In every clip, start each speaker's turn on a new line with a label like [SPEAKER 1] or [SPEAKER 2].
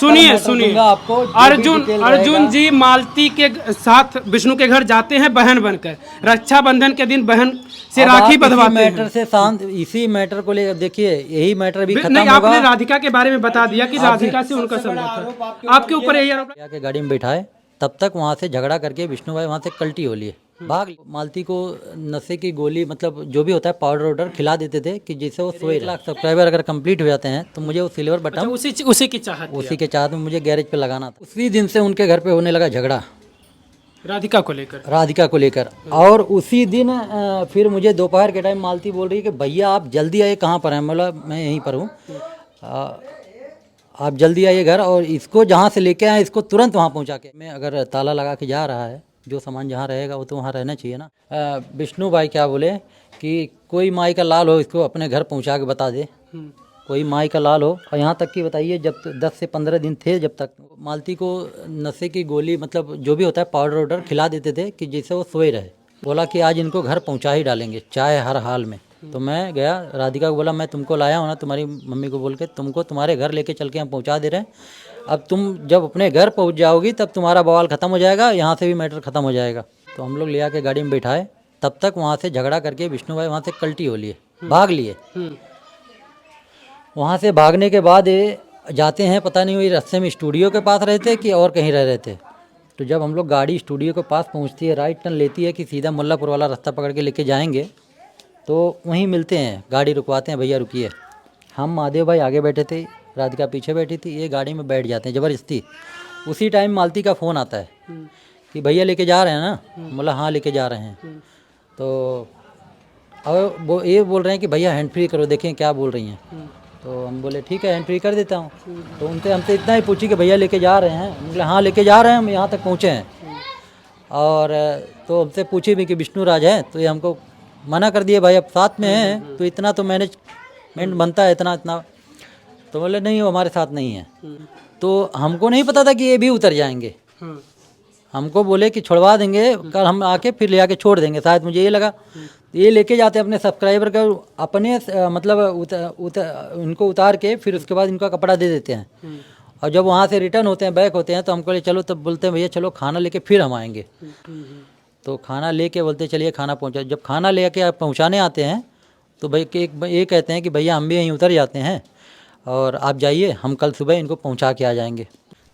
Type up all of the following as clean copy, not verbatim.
[SPEAKER 1] सुनिए सुनिए,
[SPEAKER 2] आपको
[SPEAKER 1] अर्जुन जी मालती के साथ विष्णु के घर जाते हैं बहन बनकर। रक्षाबंधन के दिन बहन से राखी बंधवाते
[SPEAKER 2] मैटर
[SPEAKER 1] हैं।
[SPEAKER 2] से शांत, इसी मैटर को लेकर देखिए, यही मैटर भी खत्म
[SPEAKER 1] नहीं,
[SPEAKER 2] होगा।
[SPEAKER 1] आपने राधिका के बारे में बता दिया कि राधिका से उनका संबंध था, आपके ऊपर यही आरोप।
[SPEAKER 2] के गाड़ी में बैठाए, तब तक वहाँ से झगड़ा करके विष्णु भाई वहाँ से कल्टी हो लिए, भाग। मालती को नशे की गोली, मतलब जो भी होता है पाउडर वाउडर खिला देते थे कि जिससे वो सोए। 1 लाख सब्सक्राइबर अगर कंप्लीट हो जाते हैं तो मुझे वो सिल्वर बटन
[SPEAKER 1] उसी की चाहत
[SPEAKER 2] में मुझे गैरेज पे लगाना था। उसी दिन से उनके घर पे होने लगा झगड़ा
[SPEAKER 1] राधिका को लेकर।
[SPEAKER 2] और उसी दिन फिर मुझे दोपहर के टाइम मालती बोल रही है कि भैया आप जल्दी आइए, कहाँ पर हैं? बोला मैं यहीं पर हूँ, आप जल्दी आइए घर, और इसको जहाँ से लेके आए इसको तुरंत वहाँ पहुँचा के। मैं अगर ताला लगा के जा रहा है, जो सामान जहाँ रहेगा वो तो वहाँ रहना चाहिए ना। विष्णु भाई क्या बोले कि कोई माई का लाल हो इसको अपने घर पहुँचा के बता दे, कोई माई का लाल हो। और यहाँ तक कि बताइए, जब 10 से 15 दिन थे जब तक मालती को नशे की गोली, मतलब जो भी होता है पाउडर वाउडर खिला देते थे कि जिससे वो सोए रहे। बोला कि आज इनको घर पहुँचा ही डालेंगे, चाहे हर हाल में। तो मैं गया, राधिका को बोला मैं तुमको लाया हूँ ना, तुम्हारी मम्मी को बोल के तुमको तुम्हारे घर लेके चल के हम पहुँचा दे रहे हैं। अब तुम जब अपने घर पहुँच जाओगी तब तुम्हारा बवाल ख़त्म हो जाएगा, यहाँ से भी मैटर ख़त्म हो जाएगा। तो हम लोग ले आके गाड़ी में बैठाए, तब तक वहाँ से झगड़ा करके विष्णु भाई वहाँ से कल्टी हो लिए, भाग लिए। वहाँ से भागने के बाद ये जाते हैं, पता नहीं वही रास्ते में स्टूडियो के पास रहते कि और कहीं रह रहे थे। तो जब हम लोग गाड़ी स्टूडियो के पास पहुँचती है, राइट टर्न लेती है कि सीधा मुल्लापुर वाला रास्ता पकड़ के लेके जाएंगे, तो वहीं मिलते हैं, गाड़ी रुकवाते हैं, भैया रुकिए। हम महादेव भाई आगे बैठे थे, राधिका पीछे बैठी थी, ये गाड़ी में बैठ जाते हैं ज़बरदस्ती। उसी टाइम मालती का फ़ोन आता है कि भैया लेके जा रहे हैं ना? बोला हाँ लेके जा रहे हैं। तो अब वो ये बोल रहे हैं कि भैया हैंड फ्री करो, देखें क्या बोल रही हैं। तो हम बोले ठीक है हैंड फ्री कर देता हूँ। तो उनसे हमसे इतना ही पूछी कि भैया लेके जा रहे हैं? बोले हाँ लेके जा रहे हैं, हम यहाँ तक पहुँचे हैं। और तो हमसे पूछी भी कि विष्णु राज है, तो ये हमको मना कर दिए, भाई अब साथ में हैं तो इतना तो मैनेजमेंट बनता है, इतना। तो बोले नहीं वो हमारे साथ नहीं है। तो हमको नहीं पता था कि ये भी उतर जाएंगे। हमको बोले कि छुड़वा देंगे, कल हम आके फिर ले आके छोड़ देंगे, शायद मुझे ये लगा। ये लेके जाते अपने सब्सक्राइबर का, अपने मतलब उनको उतार के फिर उसके बाद इनका कपड़ा दे देते हैं। और जब वहाँ से रिटर्न होते हैं, बैक होते हैं, तो हमको ले चलो, तब बोलते हैं भैया चलो खाना लेके फिर हम आएंगे। तो खाना लेके बोलते चलिए खाना पहुँचा। जब खाना लेके आप पहुँचाने आते हैं तो भाई ये कहते हैं कि भैया हम भी यहीं उतर जाते हैं और आप जाइए, हम कल सुबह इनको पहुँचा के आ जाएंगे।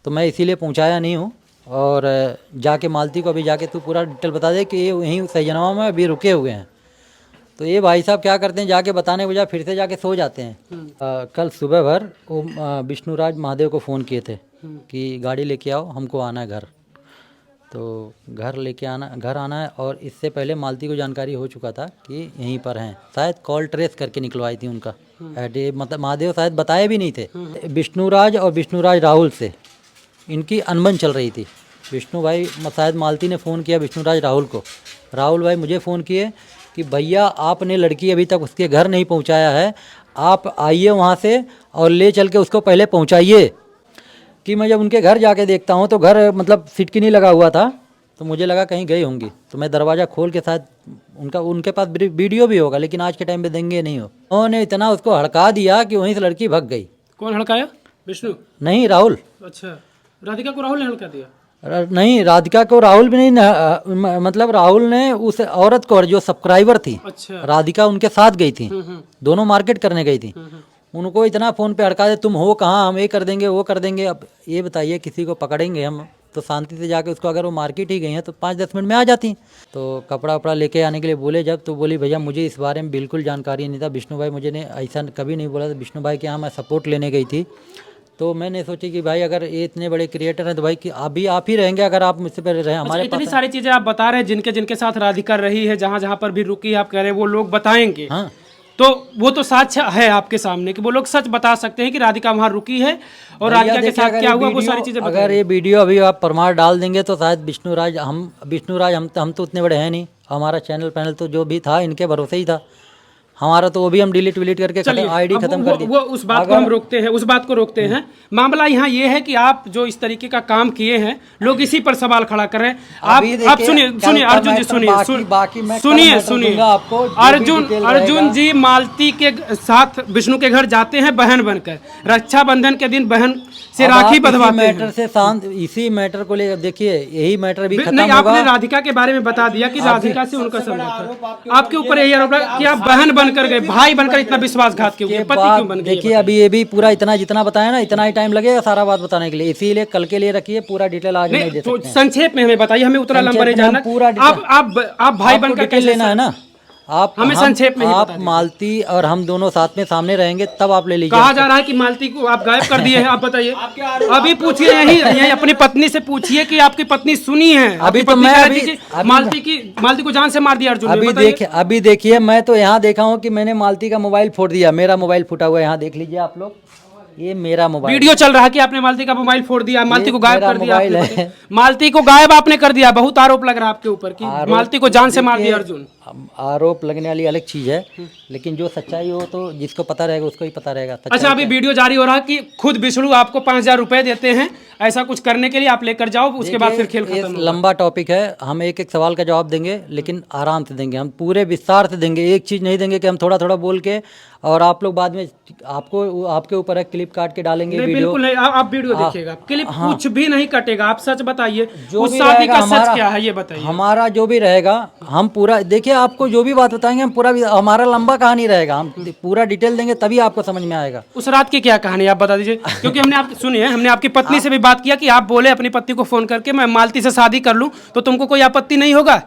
[SPEAKER 2] तो मैं इसीलिए पहुँचाया नहीं हूँ। और जाके मालती को अभी जाके तू पूरा डिटेल बता दे कि ये यहीं सैजनवा में अभी रुके हुए हैं। तो ये भाई साहब क्या करते हैं, जाके बताने के बजाय फिर से जाके सो जाते हैं। कल सुबह भर वो विष्णुराज महादेव को फ़ोन किए थे कि गाड़ी लेके आओ, हमको आना है घर। तो घर आना है। और इससे पहले मालती को जानकारी हो चुका था कि यहीं पर हैं, शायद कॉल ट्रेस करके निकलवाई थी उनका। मतलब महादेव शायद बताए भी नहीं थे। विष्णुराज और विष्णुराज राहुल से इनकी अनबन चल रही थी। विष्णु भाई शायद मालती ने फ़ोन किया विष्णुराज राहुल को, राहुल भाई मुझे फ़ोन किए कि भैया आपने लड़की अभी तक उसके घर नहीं पहुंचाया है, आप आइए वहाँ से और ले चल के उसको पहले पहुंचाइए। कि मैं जब उनके घर जाके देखता हूँ तो घर मतलब सिटकी नहीं लगा हुआ था, तो मुझे लगा कहीं गई होंगी। तो मैं दरवाज़ा खोल के साथ उनके पास वीडियो भी होगा, लेकिन आज के टाइम पे देंगे नहीं हो। उन्होंने इतना उसको हड़का दिया कि वहीं से लड़की भग गई।
[SPEAKER 1] कौन हड़काया? विष्णु?
[SPEAKER 2] नहीं, राहुल।
[SPEAKER 1] अच्छा, राधिका को राहुल ने हड़का दिया?
[SPEAKER 2] नहीं, राधिका को राहुल भी नहीं, मतलब राहुल ने उस औरत को, जो सब्सक्राइबर थी, अच्छा, राधिका उनके साथ गई थी, दोनों मार्केट करने गई थी, उनको इतना फ़ोन पे अड़का दे, तुम हो कहाँ, हम ये कर देंगे वो कर देंगे। अब ये बताइए, किसी को पकड़ेंगे हम तो शांति से जाके उसको, अगर वो मार्केट ही गई हैं तो 5-10 मिनट में आ जाती। तो कपड़ा वपड़ा लेके आने के लिए बोले जब, तो बोली भैया मुझे इस बारे में बिल्कुल जानकारी नहीं था, विष्णु भाई मुझे ने ऐसा कभी नहीं बोला था। विष्णु भाई के यहाँ मैं सपोर्ट लेने गई थी, तो मैंने सोची कि भाई अगर ये इतने बड़े क्रिएटर हैं तो भाई कि अभी आप ही रहेंगे, अगर आप मुझसे पहले रहे हमारे
[SPEAKER 1] पास। इतनी सारी चीज़ें आप बता रहे हैं जिनके साथ राधिका रही है, जहाँ जहाँ पर भी रुकी आप कह रहे हैं वो लोग बताएंगे। हाँ, तो वो तो साक्ष्य है आपके सामने कि वो लोग सच बता सकते हैं कि राधिका वहाँ रुकी है और राधिका के साथ क्या हुआ, वो सारी चीजें।
[SPEAKER 2] अगर ये वीडियो अभी आप प्रमाण डाल देंगे तो शायद विष्णुराज हम तो उतने बड़े हैं नहीं, हमारा चैनल पैनल तो जो भी था इनके भरोसे ही था। हमारा तो वो भी हम डिलीट विलीट करके आईडी
[SPEAKER 1] अब
[SPEAKER 2] खत्म कर दी।
[SPEAKER 1] वो उस बात को हम रोकते हैं, उस बात को रोकते हैं। मामला यहाँ ये है कि आप जो इस तरीके का काम किए हैं, लोग इसी पर सवाल खड़ा कर रहे हैं। आप सुनिए अर्जुन जी, सुनिए अर्जुन जी मालती के साथ विष्णु के घर जाते हैं बहन बनकर, रक्षाबंधन के दिन बहन से राखी बंधवाते हैं।
[SPEAKER 2] मैटर से शांत, इसी मैटर को लेकर देखिए, यही मैटर भी खत्म
[SPEAKER 1] नहीं,
[SPEAKER 2] होगा।
[SPEAKER 1] आपने राधिका के बारे में बता दिया कि राधिका से उनका संबंध था, आपके ऊपर यही आरोप है कि आप बहन बनकर गए, भाई बनकर इतना विश्वासघात क्यों किया, पति क्यों बन गए?
[SPEAKER 2] देखिए अभी ये भी पूरा इतना जितना बताया ना, इतना ही टाइम लगेगा सारा बात बताने के लिए, इसीलिए कल के लिए रखिए, पूरा डिटेल आज नहीं दे सकते हैं।
[SPEAKER 1] संक्षेप में हमें बताइए, हमें उतना लंबा नहीं जानना।
[SPEAKER 2] पूरा
[SPEAKER 1] आप भाई बनकर कैसे
[SPEAKER 2] लेना है ना, आप
[SPEAKER 1] हमें संक्षेप में
[SPEAKER 2] आप मालती और हम दोनों साथ में सामने रहेंगे तब आप ले लीजिए।
[SPEAKER 1] कहा जा रहा है कि मालती को आप गायब कर दिए हैं, आप बताइए। अभी पूछिए, यही अपनी पत्नी से पूछिए कि आपकी पत्नी सुनी है।
[SPEAKER 2] अभी तो मैं
[SPEAKER 1] मालती को जान से मार दिया अर्जुन।
[SPEAKER 2] अभी देखिए, मैं तो यहाँ देखा हूँ कि मैंने मालती का मोबाइल फोड़ दिया, मेरा मोबाइल फूटा हुआ है, यहाँ देख लीजिए आप लोग, ये मेरा मोबाइल
[SPEAKER 1] वीडियो चल रहा है कि आपने मालती का मोबाइल फोड़ दिया, मालती को गायब कर दिया
[SPEAKER 2] आपने।
[SPEAKER 1] मालती को गायब आपने कर दिया। बहुत आरोप लग रहा है आपके ऊपर कि मालती को जान से मार दिया अर्जुन।
[SPEAKER 2] आरोप लगने वाली अलग चीज है, लेकिन जो सच्चाई हो तो जिसको पता रहेगा उसको ही पता रहेगा।
[SPEAKER 1] अच्छा, अभी वीडियो जारी हो रहा है कि खुद विष्णु आपको 5,000 रुपए देते हैं ऐसा कुछ करने के लिए, आप लेकर जाओ, उसके बाद फिर खेल खत्म।
[SPEAKER 2] लंबा टॉपिक है, हम एक एक सवाल का जवाब देंगे, लेकिन आराम से देंगे, हम पूरे विस्तार से देंगे। एक चीज नहीं देंगे कि हम थोड़ा थोड़ा बोल के और आप लोग बाद में आपके ऊपर है क्लिप काट के डालेंगे वीडियो।
[SPEAKER 1] बिल्कुल नहीं, आप वीडियो देखिएगा, क्लिप कुछ भी नहीं कटेगा। आप सच बताइए, उस शादी का सच क्या है ये बताइए।
[SPEAKER 2] हमारा जो भी रहेगा हम पूरा, देखिए आपको जो भी बात बताएंगे हम पूरा, हमारा लंबा कहानी रहेगा, हम पूरा डिटेल देंगे तभी आपको समझ में आएगा।
[SPEAKER 1] उस रात की क्या कहानी आप बता दीजिए, क्योंकि हमने आपकी पत्नी से भी बात किया कि आप बोले अपनी पत्नी को फोन करके मैं मालती से शादी कर लूं तो तुमको कोई आपत्ति नहीं होगा,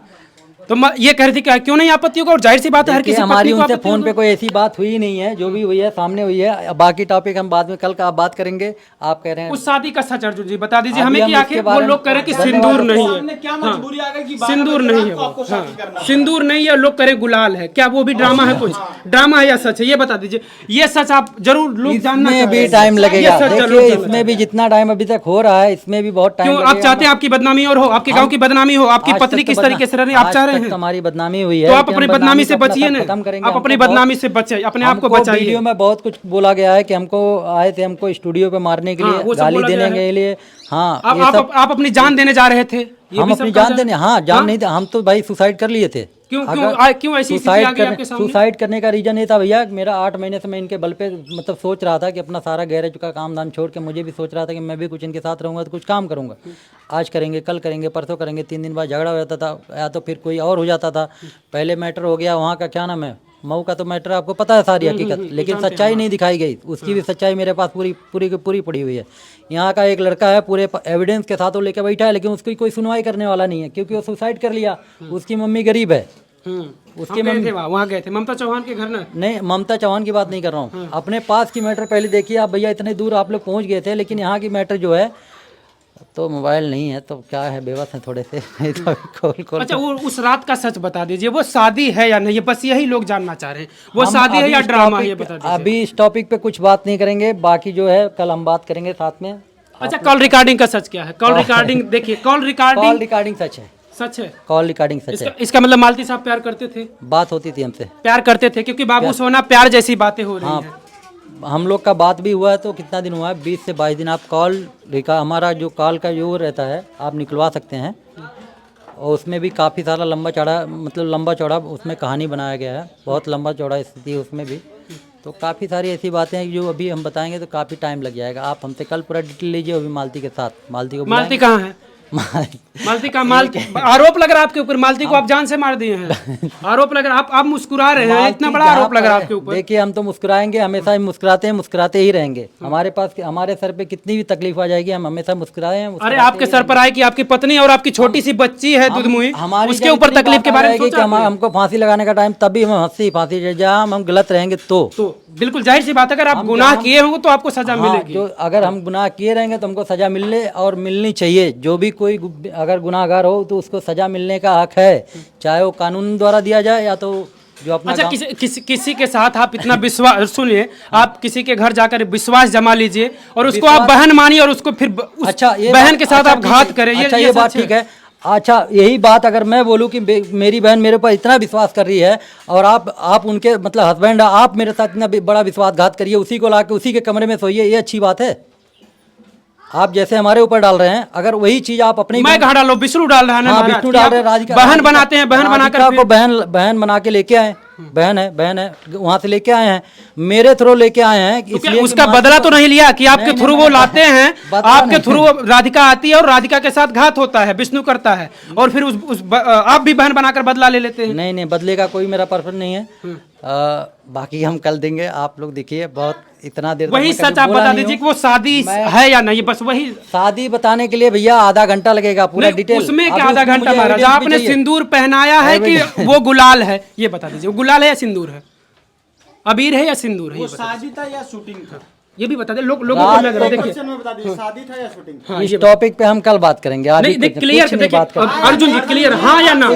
[SPEAKER 1] तो ये कह रही थी क्यों नहीं आपत्ति होगा? और जाहिर सी बात है, हर किसी
[SPEAKER 2] हमारी उनसे फोन पे कोई ऐसी बात हुई नहीं है, जो भी हुई है सामने हुई है। बाकी टॉपिक हम बाद में कल का बात करेंगे। आप कह रहे हैं
[SPEAKER 1] उस शादी का सच अर्जुन जी बता दीजिए हमें कि आखिर वो लोग कह रहे कि सिंदूर नहीं है, सिंदूर नहीं है, सिंदूर नहीं है, लोग कह रहे गुलाल है, क्या वो भी ड्रामा है? कुछ ड्रामा है या सच है ये बता दीजिए। ये सच आप जरूर लोग जानना
[SPEAKER 2] में भी टाइम लगेगा, इसमें भी जितना टाइम अभी तक हो रहा है इसमें भी बहुत टाइम।
[SPEAKER 1] आप चाहते हैं आपकी बदनामी और हो, आपके गाँव की बदनामी हो, आपकी पत्नी किस तरीके से रही आप चाह रहे हैं?
[SPEAKER 2] हमारी बदनामी हुई है
[SPEAKER 1] तो आप अपनी बदनामी से बचिए ना, आप अपनी बदनामी से बचिए, अपने आप को बचाइए।
[SPEAKER 2] वीडियो में बहुत कुछ बोला गया है कि हमको आए थे हमको स्टूडियो पे मारने के लिए, गाली देने के लिए। हाँ,
[SPEAKER 1] आप अपनी जान देने जा रहे थे?
[SPEAKER 2] हम अपनी जान देने, हाँ जान नहीं, हम तो भाई सुसाइड कर लिए थे।
[SPEAKER 1] क्यों ऐसी स्थिति आ गई आपके सामने?
[SPEAKER 2] सुसाइड करने का रीजन ये था भैया, मेरा 8 महीने से मैं इनके बल पे मतलब सोच रहा था कि अपना सारा गैरेज का काम धाम छोड़ के मुझे भी सोच रहा था कि मैं भी कुछ इनके साथ रहूंगा तो कुछ काम करूंगा। आज करेंगे, कल करेंगे, परसों करेंगे, 3 दिन बाद झगड़ा हो जाता था, या तो फिर कोई और हो जाता था। पहले मैटर हो गया वहाँ का, क्या नाम है, मऊ का तो मैटर आपको पता है सारी हकीकत, लेकिन सच्चाई नहीं दिखाई गई। उसकी भी सच्चाई मेरे पास पूरी पड़ी हुई है। यहाँ का एक लड़का है, पूरे एविडेंस के साथ वो लेके बैठा है, लेकिन उसकी कोई सुनवाई करने वाला नहीं है, क्योंकि वो सुसाइड कर लिया। उसकी मम्मी गरीब है,
[SPEAKER 1] उसके वहाँ गए थे ममता चौहान के घर ना?
[SPEAKER 2] नहीं, ममता चौहान की बात नहीं कर रहा हूँ, अपने पास की मैटर पहले देखिए आप भैया। इतने दूर आप लोग पहुँच गए थे, लेकिन यहाँ की मैटर जो है, तो मोबाइल नहीं है तो क्या है, बेबस है थोड़े से। खोल
[SPEAKER 1] अच्छा, वो उस रात का सच बता दीजिए, वो शादी है या नहीं, बस यही लोग जानना चाह रहे हैं, वो शादी है या ड्रामा है ये बता दीजिए।
[SPEAKER 2] अभी इस टॉपिक पे कुछ बात नहीं करेंगे, बाकी जो है कल हम बात करेंगे साथ में।
[SPEAKER 1] अच्छा, कॉल रिकॉर्डिंग का सच क्या है? कॉल रिकॉर्डिंग देखिए, कॉल रिकॉर्डिंग
[SPEAKER 2] सच है,
[SPEAKER 1] सच है,
[SPEAKER 2] कॉल रिकॉर्डिंग सच है।
[SPEAKER 1] इसका मतलब मालती साहब प्यार करते थे?
[SPEAKER 2] बात होती थी हमसे,
[SPEAKER 1] प्यार करते थे, क्योंकि बाबू सोना प्यार जैसी बातें हो रही हैं।
[SPEAKER 2] हम लोग का बात भी हुआ है, तो कितना दिन हुआ है, 20 से 22 दिन। आप कॉल हमारा जो कॉल का जो रहता है आप निकलवा सकते हैं, और उसमें भी काफ़ी सारा लंबा चौड़ा उसमें कहानी बनाया गया है, बहुत लंबा चौड़ा स्थिति है उसमें भी। तो काफ़ी सारी ऐसी बातें हैं जो अभी हम बताएंगे तो काफ़ी टाइम लग जाएगा। आप हमसे कल पूरा डिटेल लीजिए, अभी मालती के साथ। मालती
[SPEAKER 1] कहाँ है? मालती आरोप लग रहा है आपके ऊपर, मालती को आप जान से मार दिए हैं, आरोप लग रहा है। आप मुस्कुरा रहे हैं, इतना बड़ा आरोप लग रहा है आपके ऊपर।
[SPEAKER 2] देखिए, हम तो मुस्कुराएंगे, हमेशा ही मुस्कुराते ही रहेंगे। हमारे सर पे कितनी भी तकलीफ आ जाएगी, हम हमेशा मुस्कुराए हैं।
[SPEAKER 1] अरे आपके सर पर आए कि आपकी पत्नी और आपकी छोटी सी बच्ची है दुधमुही, उसके ऊपर तकलीफ के बारे में सोचा?
[SPEAKER 2] हमको फांसी लगाने का टाइम, तभी हम फांसी जहाँ हम गलत रहेंगे तो
[SPEAKER 1] बिल्कुल जाहिर सी बात है, अगर आप गुनाह किए होंगे तो आपको सजा मिलेगी।
[SPEAKER 2] तो अगर हम गुनाह किए रहेंगे तो हमको सजा मिलने और मिलनी चाहिए। जो भी कोई अगर गुनाहगार हो तो उसको सजा मिलने का हक है, चाहे वो कानून द्वारा दिया जाए या तो जो अपना।
[SPEAKER 1] अच्छा, किसी के साथ आप इतना विश्वास, सुनिए, आप किसी के घर जाकर विश्वास जमा लीजिए और उसको आप बहन मानिए और उसको फिर बहन के साथ आप घात करें,
[SPEAKER 2] ये बात ठीक है। अच्छा, यही बात अगर मैं बोलूं कि मेरी बहन मेरे ऊपर इतना विश्वास कर रही है और आप उनके मतलब हस्बैंड, आप मेरे साथ इतना बड़ा विश्वासघात करिए, उसी को लाके उसी के कमरे में सोइए, ये अच्छी बात है? आप जैसे हमारे ऊपर डाल रहे हैं, अगर वही चीज आप अपनी
[SPEAKER 1] मैं कहाँ डालो, विष्णु डाल रहा है ना,
[SPEAKER 2] हाँ, विष्णु डाल रहे हैं, राधिका
[SPEAKER 1] बहन बनाते हैं, बहन बनाकर
[SPEAKER 2] को बहन बना के लेके आए, बहन है वहां से लेके आए हैं, मेरे थ्रू लेके आए हैं,
[SPEAKER 1] तो इसलिए उसका बदला तो नहीं लिया कि आपके थ्रू वो लाते हैं, आपके थ्रू राधिका आती है और राधिका के साथ घात होता है, विष्णु करता है, और फिर आप भी बहन बनाकर बदला ले लेते हैं।
[SPEAKER 2] नहीं, बदले का कोई मेरा पर्पस नहीं है। बाकी हम कल देंगे, आप लोग देखिए, बहुत इतना देर
[SPEAKER 1] वही सच आप बता दीजिए कि वो शादी है या नहीं, बस वही।
[SPEAKER 2] शादी बताने के लिए भैया आधा घंटा लगेगा, पूरा डिटेल।
[SPEAKER 1] उसमें क्या आधा घंटा महाराज? आपने सिंदूर पहनाया है कि वो गुलाल है, ये बता दीजिए, वो गुलाल है या सिंदूर है, अबीर है या सिंदूर है?
[SPEAKER 3] वो शादी था या शूटिंग था,
[SPEAKER 1] ये भी बता दे, लोगों को लग रहा है। देखिए
[SPEAKER 3] शादी था या शूटिंग?
[SPEAKER 2] इस टॉपिक पे हम कल बात करेंगे, आज
[SPEAKER 1] क्लियर
[SPEAKER 2] बात करेंगे।
[SPEAKER 1] अर्जुन जी क्लियर, हाँ या ना,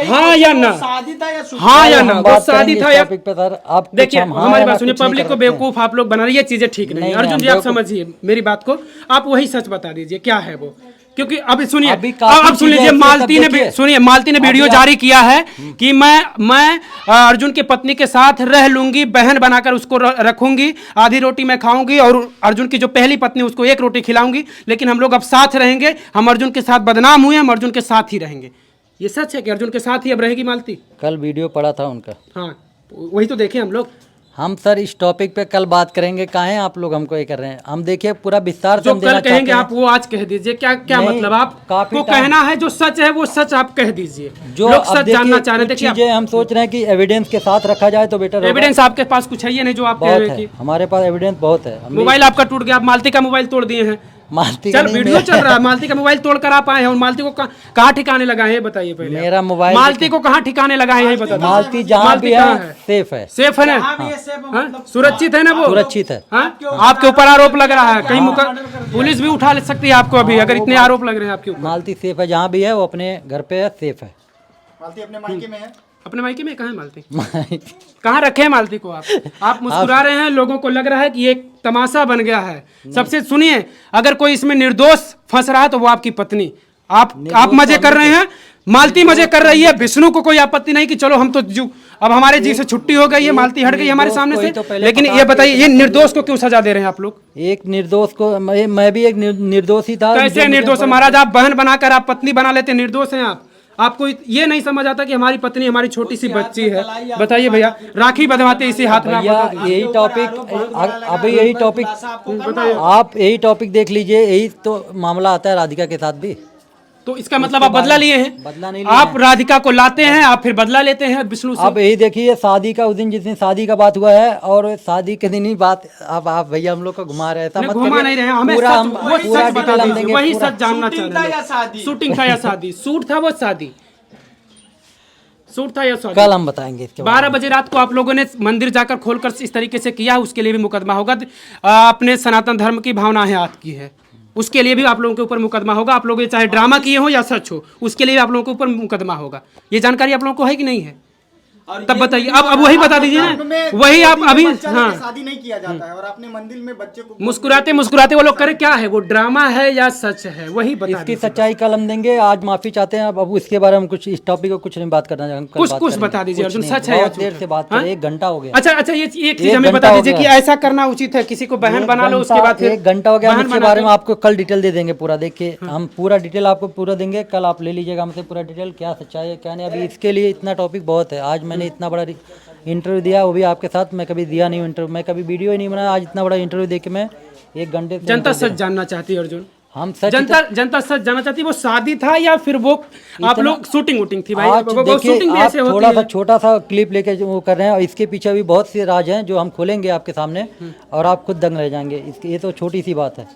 [SPEAKER 1] हाँ या ना,
[SPEAKER 3] शादी था या शूटिंग?
[SPEAKER 1] हाँ या ना, वो शादी था या?
[SPEAKER 2] टॉपिक पे सर आप
[SPEAKER 1] देखिए हमारी बात सुनिए, पब्लिक को बेवकूफ आप लोग बना रहे, ये चीजें ठीक नहीं। अर्जुन जी आप समझिए मेरी बात को, आप वही सच बता दीजिए क्या है वो, क्योंकि अब सुनिए, अब सुन लीजिए, मालती ने वीडियो जारी किया है कि मैं अर्जुन की पत्नी के साथ रह लूंगी, बहन बनाकर उसको रखूंगी, आधी रोटी मैं खाऊंगी और अर्जुन की जो पहली पत्नी उसको एक रोटी खिलाऊंगी, लेकिन हम लोग अब साथ रहेंगे, हम अर्जुन के साथ बदनाम हुए, हम अर्जुन के साथ ही रहेंगे। ये सच है कि अर्जुन के साथ ही अब रहेगी मालती?
[SPEAKER 2] कल वीडियो पड़ा था उनका,
[SPEAKER 1] हाँ वही तो देखे हम लोग।
[SPEAKER 2] हम सर इस टॉपिक पे कल बात करेंगे, काहे आप लोग हमको ये कर रहे हैं? हम देखिए पूरा विस्तार से
[SPEAKER 1] जो कल कहेंगे आप वो आज कह दीजिए, क्या मतलब आपको कहना है? जो सच है वो सच आप कह दीजिए, जो लोग सच जानना चाह रहे थे।
[SPEAKER 2] चीजें हम सोच रहे हैं कि एविडेंस के साथ रखा जाए तो बेटर।
[SPEAKER 1] एविडेंस आपके पास कुछ है ये नहीं जो आप कह रहे हैं कि
[SPEAKER 2] हमारे पास एविडेंस बहुत है।
[SPEAKER 1] मोबाइल आपका टूट गया, आप मालती का मोबाइल तोड़ दिए हैं,
[SPEAKER 2] मालती
[SPEAKER 1] चल वीडियो चल रहा है, मालती का मोबाइल तोड़कर आप आए हैं और मालती को कहाँ ठिकाने लगा है बताइए पहले।
[SPEAKER 2] मेरा मोबाइल
[SPEAKER 1] मालती को कहाँ ठिकाने लगा है यही बता दीजिए।
[SPEAKER 2] मालती जहाँ भी है सेफ है,
[SPEAKER 1] सेफ है ना, सुरक्षित है ना, वो
[SPEAKER 2] सुरक्षित है।
[SPEAKER 1] आपके ऊपर आरोप लग रहा है, कहीं पुलिस भी उठा ले सकती है आपको अभी, अगर इतने आरोप लग रहे हैं आपके ऊपर।
[SPEAKER 2] मालती सेफ है, जहाँ भी है वो अपने घर पे है, सेफ है।
[SPEAKER 3] मालती अपने मायके में है?
[SPEAKER 1] अपने मायके में कहाँ है मालती? कहाँ रखे हैं मालती को आप मुस्कुरा रहे हैं, लोगों को लग रहा है कि एक तमाशा बन गया है। सबसे सुनिए, अगर कोई इसमें निर्दोष फंस रहा है तो वो आपकी पत्नी। आप मजे कर रहे हैं, मालती मजे कर रही है, विष्णु को कोई आपत्ति नहीं कि चलो हम तो अब हमारे जी से छुट्टी हो गई है, मालती हट गई हमारे सामने से। लेकिन ये बताइए, ये निर्दोष को क्यों सजा दे रहे हैं आप लोग?
[SPEAKER 2] एक निर्दोष को, मैं भी एक निर्दोष ही था।
[SPEAKER 1] कैसे निर्दोष है महाराज? आप बहन बनाकर आप पत्नी बना लेते, निर्दोष हैं आप। आपको ये नहीं समझ आता कि हमारी पत्नी हमारी छोटी सी बच्ची है? बताइए भैया, राखी बंधवाते इसी हाथ में।
[SPEAKER 2] यही टॉपिक, अभी यही टॉपिक आप यही टॉपिक देख लीजिए, यही तो मामला आता है राधिका के साथ भी।
[SPEAKER 1] तो इसका मतलब आप बदला लिए हैं?
[SPEAKER 2] बदला नहीं,
[SPEAKER 1] आप राधिका को लाते हैं, आप फिर बदला लेते हैं विष्णु से।
[SPEAKER 2] आप यही देखिए, शादी का उस दिन जिस दिन शादी का बात हुआ है और शादी के दिन ही बात, आप भैया हम लोग को घुमा रहे हैं।
[SPEAKER 1] घुमा नहीं रहे हैं, हमें सच बता दीजिए, वही सच जानना चाह रहे हैं। शूटिंग था या शादी? शूट था वो शादी, शूट था या शादी?
[SPEAKER 2] कल हम बताएंगे इसके
[SPEAKER 1] 12 बजे रात को आप लोगों ने मंदिर जाकर खोलकर इस तरीके से किया, उसके लिए भी मुकदमा होगा। अपने सनातन धर्म की भावनाएं हाथ की है, उसके लिए भी आप लोगों के ऊपर मुकदमा होगा। आप लोग ये चाहे ड्रामा किए हो या सच हो, उसके लिए भी आप लोगों के ऊपर मुकदमा होगा। ये जानकारी आप लोगों को है कि नहीं है? तब बताइए, अब वही बता दीजिए ना, वही आप अभी। हाँ,
[SPEAKER 3] शादी नहीं किया जाता है और आपने मंदिर में बच्चे को
[SPEAKER 1] मुस्कुराते मुस्कुराते वो लोग करें, क्या है वो, ड्रामा है या सच है? वही बता
[SPEAKER 2] इसकी सच्चाई कल हम देंगे। आज माफी चाहते हैं, अब इसके बारे में कुछ, इस टॉपिक को कुछ नहीं बात करना चाहेंगे।
[SPEAKER 1] कुछ बता दीजिए अर्जुन, सच है या झूठ?
[SPEAKER 2] देर से बात करें, 1 घंटा हो गया।
[SPEAKER 1] अच्छा, ये एक चीज हमें बता दीजिए कि ऐसा करना उचित है? किसी को बहन बना लो, उसके बाद
[SPEAKER 2] 1 घंटा हो गया, इसके बारे में आपको कल डिटेल दे देंगे पूरा। देखिए हम पूरा डिटेल आपको पूरा देंगे, कल आप ले लीजिएगा हमसे पूरा डिटेल, क्या सच्चाई है क्या नहीं। अभी इसके लिए इतना टॉपिक बहुत है। आज मैंने इतना बड़ा इंटरव्यू दिया, वो भी आपके साथ। मैं कभी दिया नहीं इंटरव्यू, मैं कभी वीडियो ही नहीं बनाया। आज इतना बड़ा इंटरव्यू देके मैं 1 घंटे से
[SPEAKER 1] जनता सच जानना चाहती है अर्जुन।
[SPEAKER 2] हम सच
[SPEAKER 1] जनता सच जानना चाहती है, वो शादी था या फिर वो आप लोग शूटिंग थी भाई?
[SPEAKER 2] आज
[SPEAKER 1] वो
[SPEAKER 2] देखिए,
[SPEAKER 1] शूटिंग भी ऐसे होती
[SPEAKER 2] थोड़ा
[SPEAKER 1] है।
[SPEAKER 2] सा छोटा सा क्लिप लेके वो कर रहे हैं और इसके पीछे भी बहुत से राज हैं जो हम खोलेंगे आपके सामने और आप खुद दंग रह जाएंगे। ये तो छोटी सी बात है।